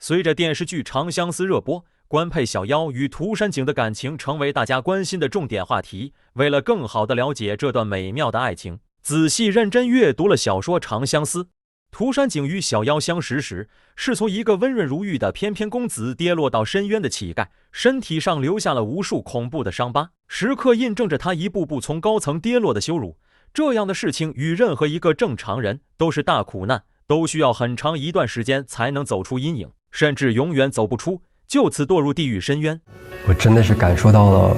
随着电视剧《长相思》热播，官配小妖与涂山璟的感情成为大家关心的重点话题。为了更好地了解这段美妙的爱情，仔细认真阅读了小说《长相思》。涂山璟与小妖相识时，是从一个温润如玉的翩翩公子跌落到深渊的乞丐，身体上留下了无数恐怖的伤疤，时刻印证着他一步步从高层跌落的羞辱。这样的事情与任何一个正常人都是大苦难，都需要很长一段时间才能走出阴影，甚至永远走不出，就此堕入地狱深渊。我真的是感受到了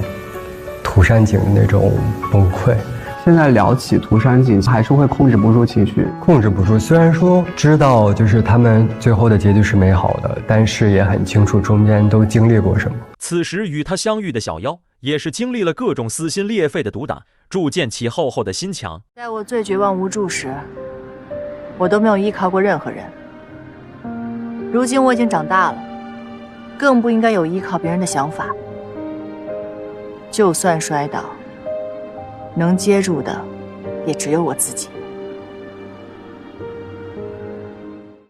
涂山璟的那种崩溃。现在聊起涂山璟，还是会控制不住情绪，控制不住。虽然说知道就是他们最后的结局是美好的，但是也很清楚中间都经历过什么。此时与他相遇的小妖，也是经历了各种撕心裂肺的毒打，铸建起厚厚的心墙。在我最绝望无助时，我都没有依靠过任何人。如今我已经长大了，更不应该有依靠别人的想法。就算摔倒，能接住的也只有我自己。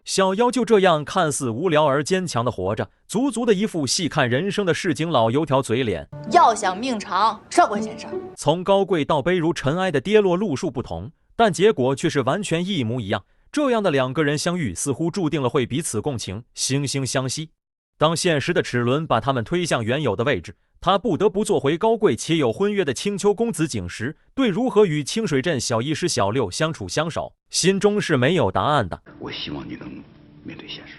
小妖就这样看似无聊而坚强的活着，足足的一副细看人生的市井老油条嘴脸。要想命长，少管闲事。从高贵到卑如尘埃的跌落路数不同，但结果却是完全一模一样。这样的两个人相遇，似乎注定了会彼此共情，惺惺相惜。当现实的齿轮把他们推向原有的位置，他不得不做回高贵且有婚约的青丘公子景时，对如何与清水镇小医师小六相处相守，心中是没有答案的。我希望你能面对现实。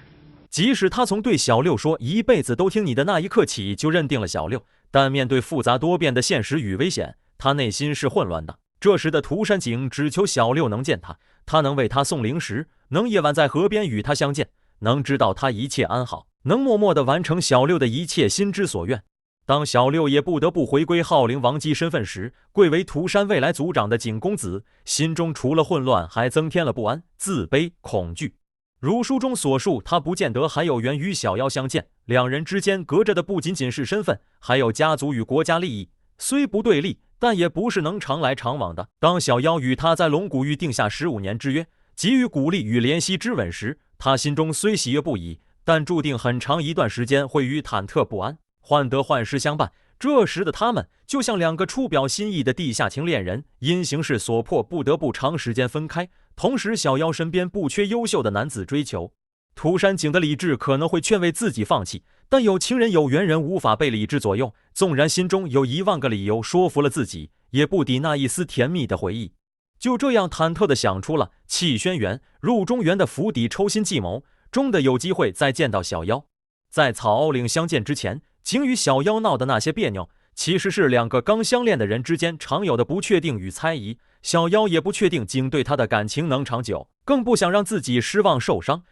即使他从对小六说一辈子都听你的那一刻起就认定了小六，但面对复杂多变的现实与危险，他内心是混乱的。这时的涂山璟只求小六能见他，他能为他送零食，能夜晚在河边与他相见，能知道他一切安好，能默默地完成小六的一切心之所愿。当小六也不得不回归浩陵王姬身份时，贵为涂山未来族长的景公子心中除了混乱，还增添了不安、自卑、恐惧。如书中所述，他不见得还有缘与小妖相见，两人之间隔着的不仅仅是身份，还有家族与国家利益，虽不对立，但也不是能常来常往的。当小妖与他在龙骨玉定下15年之约，给予鼓励与怜惜之吻时，他心中虽喜悦不已，但注定很长一段时间会与忐忑不安、患得患失相伴。这时的他们就像两个初表心意的地下情恋人，因形势所迫不得不长时间分开。同时小妖身边不缺优秀的男子追求，涂山璟的理智可能会劝慰自己放弃，但有情人有缘人无法被理智左右，纵然心中有1万个理由说服了自己，也不抵那一丝甜蜜的回忆。就这样忐忑地想出了弃轩辕入中原的釜底抽薪计谋，终的有机会再见到小妖。在草凹岭相见之前，景与小妖闹的那些别扭，其实是两个刚相恋的人之间常有的不确定与猜疑。小妖也不确定景对他的感情能长久，更不想让自己失望受伤。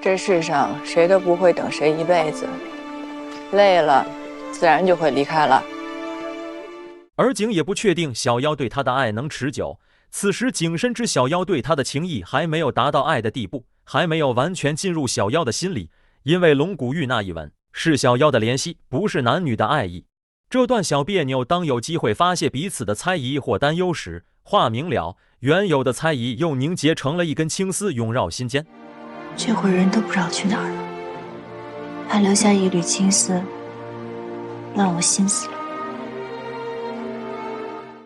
这世上谁都不会等谁一辈子，累了自然就会离开了。而景也不确定小妖对他的爱能持久。此时景深知小妖对他的情谊还没有达到爱的地步，还没有完全进入小妖的心里，因为龙骨玉那一吻是小妖的怜惜，不是男女的爱意。这段小别扭，当有机会发泄彼此的猜疑或担忧时，话明了，原有的猜疑又凝结成了一根青丝，涌绕心间。这会儿人都不知道去哪儿了，还留下一缕青丝，让我心死了。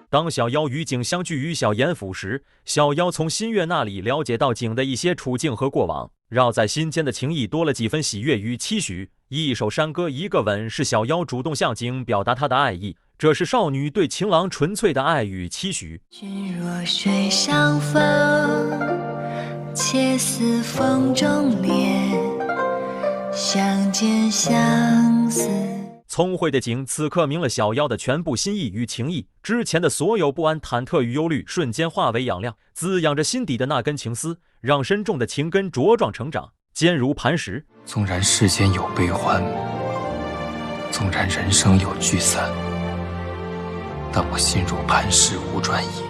当小妖与景相聚于小严府时，小妖从新月那里了解到景的一些处境和过往，绕在心间的情谊多了几分喜悦与期许。一首山歌一个吻，是小妖主动向景表达她的爱意，这是少女对情郎纯粹的爱与期许。君若水相逢，且似风中莲，相见相思。聪慧的景此刻明了小妖的全部心意与情谊，之前的所有不安、忐忑与忧虑瞬间化为养料，滋养着心底的那根情丝，让深重的情根茁壮成长，坚如磐石。纵然世间有悲欢，纵然人生有聚散，但我心如磐石无转移。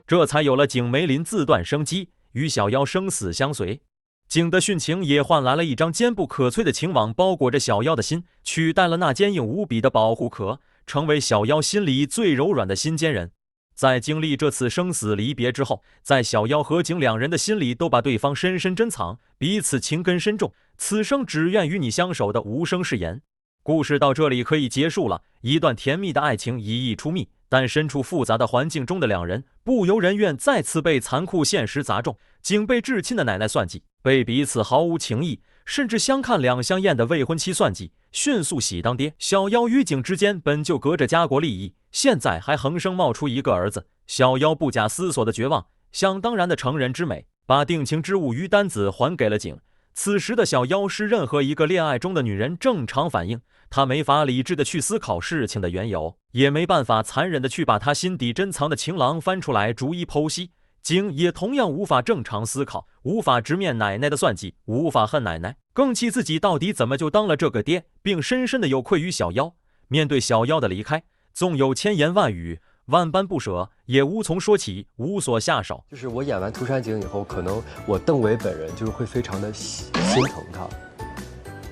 这才有了景梅林自断生机，与小妖生死相随。景的殉情也换来了一张坚不可摧的情网，包裹着小妖的心，取代了那坚硬无比的保护壳，成为小妖心里最柔软的心间人。在经历这次生死离别之后，在小妖和景两人的心里都把对方深深珍藏，彼此情根深重，此生只愿与你相守的无声誓言。故事到这里可以结束了，一段甜蜜的爱情已溢出蜜，但身处复杂的环境中的两人不由人愿再次被残酷现实砸中，景被至亲的奶奶算计，被彼此毫无情义甚至相看两相厌的未婚妻算计，迅速喜当爹。小妖与景之间本就隔着家国利益，现在还横生冒出一个儿子，小妖不假思索的绝望，想当然的成人之美，把定情之物于丹子还给了景。此时的小妖是任何一个恋爱中的女人正常反应，她没法理智的去思考事情的缘由，也没办法残忍的去把她心底珍藏的情郎翻出来逐一剖析。景也同样无法正常思考，无法直面奶奶的算计，无法恨奶奶，更气自己到底怎么就当了这个爹，并深深的有愧于小妖。面对小妖的离开，纵有千言万语，万般不舍，也无从说起，无所下手。就是我演完《涂山璟》以后，可能我邓为本人就是会非常的心疼他，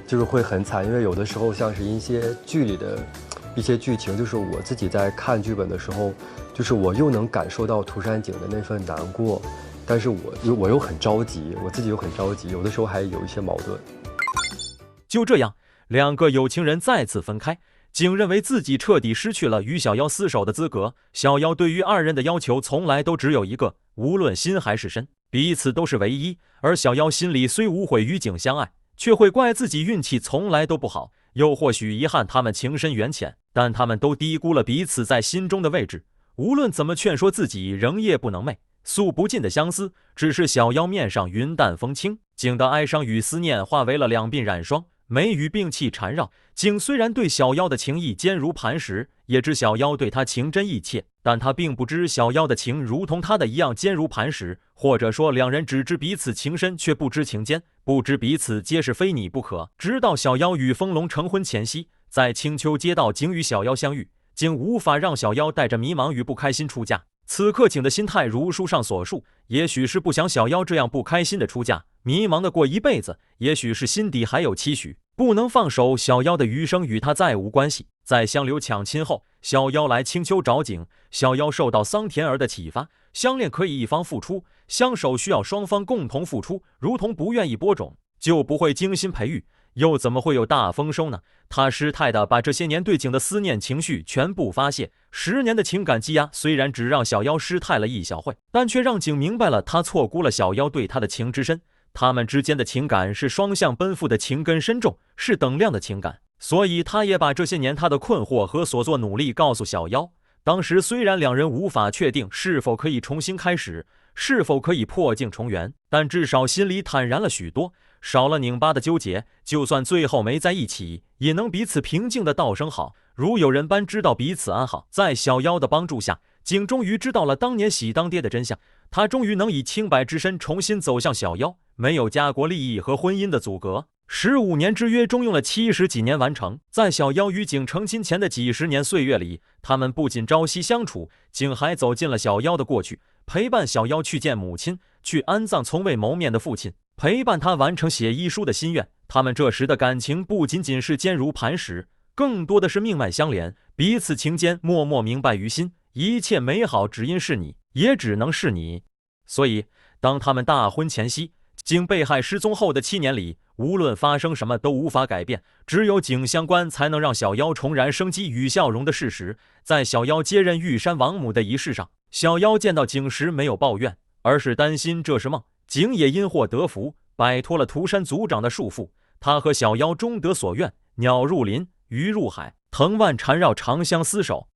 就是会很惨，因为有的时候像是一些剧里的一些剧情，就是我自己在看剧本的时候，就是我又能感受到涂山璟的那份难过，但是我又很着急，我自己又很着急，有的时候还有一些矛盾。就这样，两个有情人再次分开。景认为自己彻底失去了与小妖厮守的资格，小妖对于二人的要求从来都只有一个，无论心还是身，彼此都是唯一。而小妖心里虽无悔与景相爱，却会怪自己运气从来都不好，又或许遗憾他们情深缘浅，但他们都低估了彼此在心中的位置。无论怎么劝说自己，仍夜不能寐，诉不尽的相思，只是小妖面上云淡风轻，景的哀伤与思念化为了两鬓染霜，眉宇病气缠绕。景虽然对小妖的情意坚如磐石，也知小妖对他情真意切，但他并不知小妖的情如同他的一样坚如磐石，或者说两人只知彼此情深，却不知情坚，不知彼此皆是非你不可。直到小妖与风龙成婚前夕，在青丘街道景与小妖相遇，景无法让小妖带着迷茫与不开心出嫁。此刻景的心态如书上所述，也许是不想小妖这样不开心的出嫁，迷茫的过一辈子，也许是心底还有期许，不能放手。小妖的余生与他再无关系。在香柳抢亲后，小妖来青丘找景，小妖受到桑田儿的启发，相恋可以一方付出，相守需要双方共同付出，如同不愿意播种，就不会精心培育，又怎么会有大丰收呢？他失态地把这些年对景的思念情绪全部发泄，10年的情感积压，虽然只让小妖失态了一小会，但却让景明白了他错估了小妖对他的情之深。他们之间的情感是双向奔赴的情根深重，是等量的情感，所以他也把这些年他的困惑和所做努力告诉小妖。当时虽然两人无法确定是否可以重新开始，是否可以破镜重圆，但至少心里坦然了许多，少了拧巴的纠结，就算最后没在一起，也能彼此平静的道声好，如有人般知道彼此安好。在小妖的帮助下，景终于知道了当年喜当爹的真相，他终于能以清白之身重新走向小妖，没有家国利益和婚姻的阻隔。15年之约终用了70几年完成。在小妖与景成亲前的几十年岁月里，他们不仅朝夕相处，景还走进了小妖的过去，陪伴小妖去见母亲，去安葬从未谋面的父亲，陪伴他完成写遗书的心愿。他们这时的感情不仅仅是坚如磐石，更多的是命脉相连，彼此情坚，默默明白于心，一切美好只因是你，也只能是你。所以当他们大婚前夕，景被害失踪后的7年里，无论发生什么都无法改变，只有景相关才能让小妖重燃生机与笑容的事实。在小妖接任玉山王母的仪式上，小妖见到景时没有抱怨，而是担心这是梦。景也因祸得福，摆脱了涂山族长的束缚，他和小妖终得所愿，鸟入林，鱼入海，藤蔓缠绕，长相厮守。